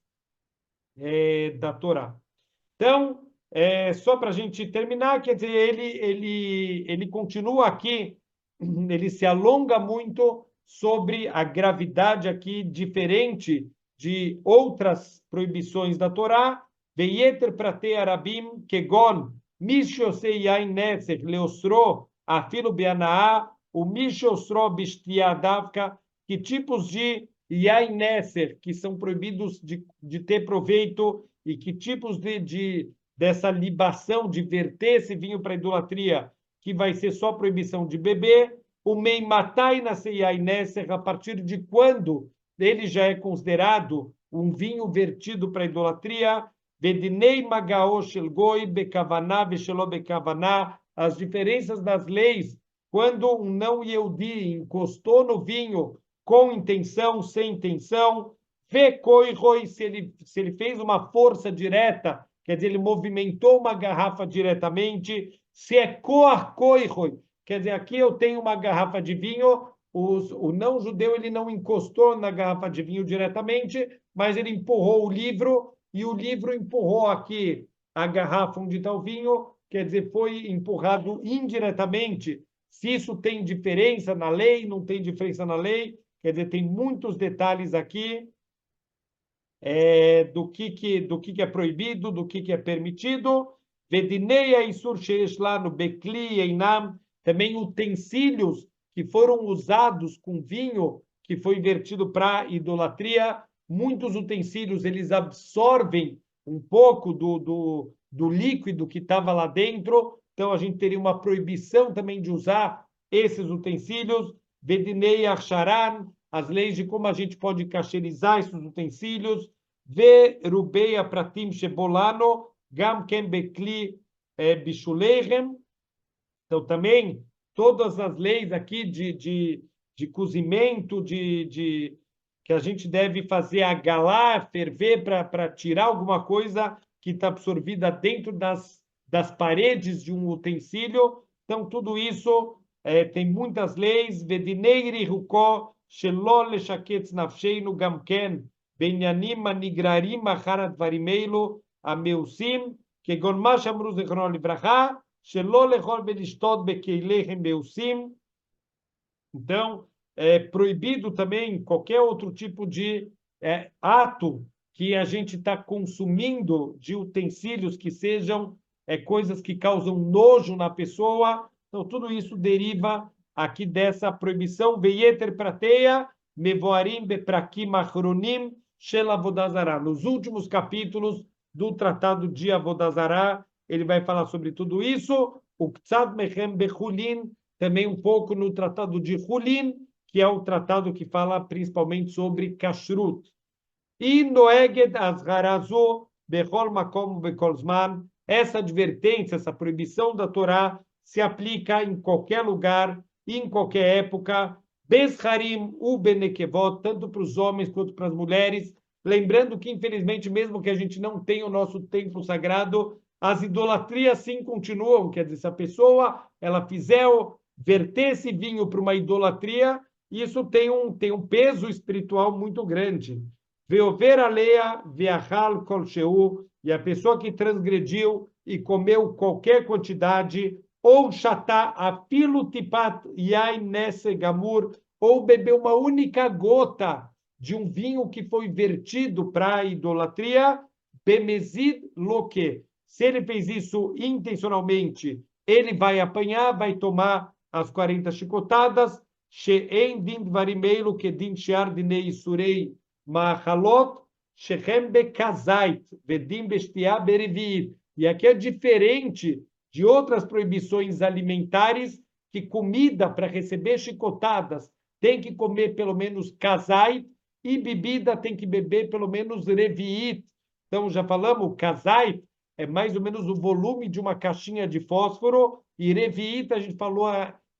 da Torá. Então, só para a gente terminar, quer dizer, ele continua aqui, ele se alonga muito sobre a gravidade aqui, diferente de outras proibições da Torá. Veyeter pratei arabim kegon mishosei yain netzer leosro afilo beanaá o mishosro bishtiadavka, que tipos de yain netzer que são proibidos de ter proveito e que tipos dessa libação, de verter esse vinho para idolatria, que vai ser só proibição de beber. O meimatai nascei nesser, a partir de quando ele já é considerado um vinho vertido para idolatria. Vedinei magao shel goi bekavaná veshelo bekavaná, as diferenças das leis, quando um não Yehudi encostou no vinho com intenção, sem intenção. Vekoiroi, se ele fez uma força direta, quer dizer, ele movimentou uma garrafa diretamente. Se é koarkoiroi, quer dizer, aqui eu tenho uma garrafa de vinho, o não-judeu ele não encostou na garrafa de vinho diretamente, mas ele empurrou o livro, e o livro empurrou aqui a garrafa onde está o vinho, quer dizer, foi empurrado indiretamente. Se isso tem diferença na lei, não tem diferença na lei, quer dizer, tem muitos detalhes aqui do que é proibido, do que é permitido. Vedineia e sursheish lá no Bekli Einam, também utensílios que foram usados com vinho que foi vertido para idolatria. Muitos utensílios eles absorvem um pouco do líquido que estava lá dentro, então a gente teria uma proibição também de usar esses utensílios. Vedinei Acharan, as leis de como a gente pode cacherizar esses utensílios. Verubeia pratim shebolano, gam ken bekli bishuleihem. Então, também, todas as leis aqui de cozimento, que a gente deve fazer agalar, ferver, para tirar alguma coisa que está absorvida dentro das paredes de um utensílio. Então, tudo isso tem muitas leis. Vedineiri rukó, shelo leshaketz nafsheinu gamken, benyanim anigrarim achar advarim eilu, ameusim, kegon ma shamru zichrono livrachá, shelo lechol belishtot bekeilechem meusim. Então, é proibido também qualquer outro tipo de ato que a gente está consumindo de utensílios que sejam coisas que causam nojo na pessoa. Então, tudo isso deriva aqui dessa proibição. Veyeter prateia, mevoarim beprakim achronim shel avodazará. Nos últimos capítulos do Tratado de Avodazará, ele vai falar sobre tudo isso. O Ktsad Mechem Bechulin, também um pouco no Tratado de Hulin, que é o tratado que fala principalmente sobre kashrut. E noeged azharazu bechol makom bechol zman. Essa advertência, essa proibição da Torá se aplica em qualquer lugar, em qualquer época, bezharim u benekevot, tanto para os homens quanto para as mulheres. Lembrando que, infelizmente, mesmo que a gente não tenha o nosso templo sagrado, as idolatrias sim continuam. Quer dizer, se a pessoa ela fizer verter esse vinho para uma idolatria, isso tem um peso espiritual muito grande. Veover alea veachal kolsheu, e a pessoa que transgrediu e comeu qualquer quantidade, ou chatá afilo tipat yain nesse gamur, ou bebeu uma única gota de um vinho que foi vertido para a idolatria, bemezid loque. Se ele fez isso intencionalmente, ele vai apanhar, vai tomar as 40 chicotadas, she'en din dvarimeilu que din shear dinei surei Mahalot Shechem Bekazait, Vedim Bestia Berevit. E aqui é diferente de outras proibições alimentares, que comida para receber chicotadas tem que comer pelo menos kazait e bebida tem que beber pelo menos reviit. Então, já falamos, kazait é mais ou menos o volume de uma caixinha de fósforo e reviit, a gente falou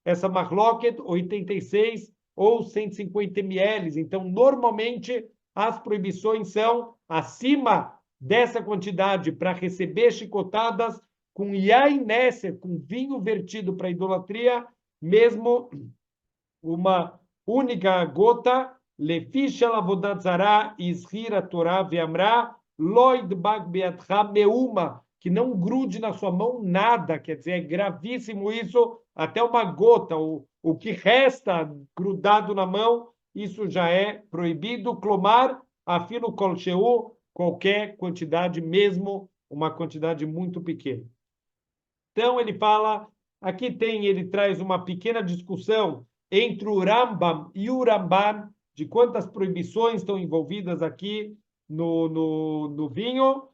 essa marloquet, 86 ou 150 ml. Então, normalmente, as proibições são acima dessa quantidade para receber chicotadas com yain nesser, com vinho vertido para idolatria, mesmo uma única gota, lefish alavodat zará, isrira torá veamra, loid bag beatcha meuma, que não grude na sua mão nada, quer dizer, é gravíssimo isso, até uma gota, o que resta grudado na mão, isso já é proibido. Clomar, afilo kolsheu, qualquer quantidade, mesmo uma quantidade muito pequena. Então, ele fala, aqui ele traz uma pequena discussão entre o Rambam e o Ramban, de quantas proibições estão envolvidas aqui no vinho.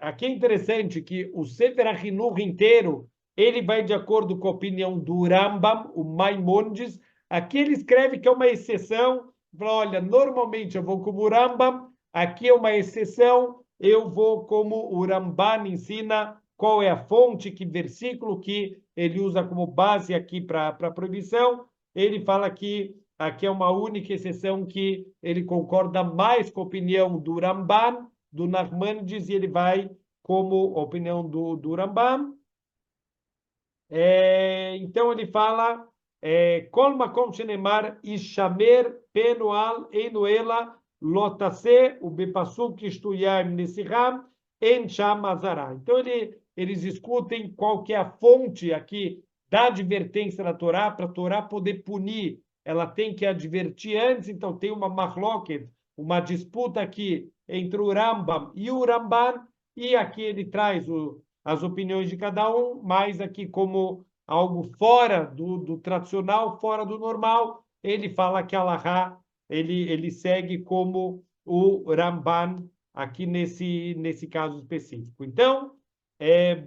Aqui é interessante que o Sefer HaChinuch inteiro, ele vai de acordo com a opinião do Rambam, o Maimonides. Aqui ele escreve que é uma exceção, fala, olha, normalmente eu vou como o Rambam, aqui é uma exceção, eu vou como o Ramban ensina, qual é a fonte, que versículo que ele usa como base aqui para a proibição. Ele fala que aqui é uma única exceção que ele concorda mais com a opinião do Ramban, do Nachmanides, e ele vai como opinião do Rambam. Então ele fala, Kol makom shenemar ishamer penual enuela lotase ubepasuk ishtuyam nesiham en sham azara. Então eles discutem qual que é a fonte aqui da advertência da Torá, para a Torá poder punir, ela tem que advertir antes. Então tem uma mahloket, uma disputa aqui entre o Rambam e o Ramban, e aqui ele traz as opiniões de cada um, mas aqui como algo fora do tradicional, fora do normal, ele fala que Allahá, ele segue como o Ramban aqui nesse caso específico. Então,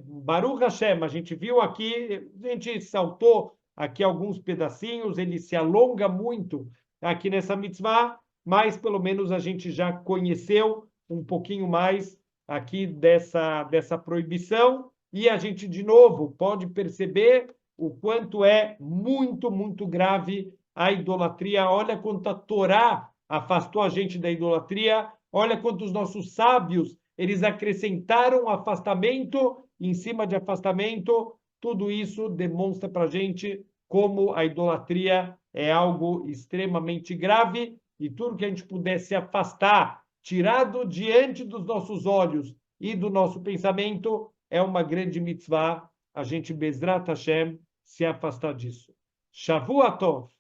Baruch Hashem, a gente viu aqui, a gente saltou aqui alguns pedacinhos, ele se alonga muito aqui nessa mitzvah, mas pelo menos a gente já conheceu um pouquinho mais aqui dessa proibição, e a gente, de novo, pode perceber o quanto é muito, muito grave a idolatria. Olha quanto a Torá afastou a gente da idolatria, olha quanto os nossos sábios, eles acrescentaram afastamento em cima de afastamento. Tudo isso demonstra para a gente como a idolatria é algo extremamente grave, e tudo que a gente pudesse afastar, tirado diante dos nossos olhos e do nosso pensamento, é uma grande mitzvah, a gente, Bezrat Hashem, se afastar disso. Shavua Tov.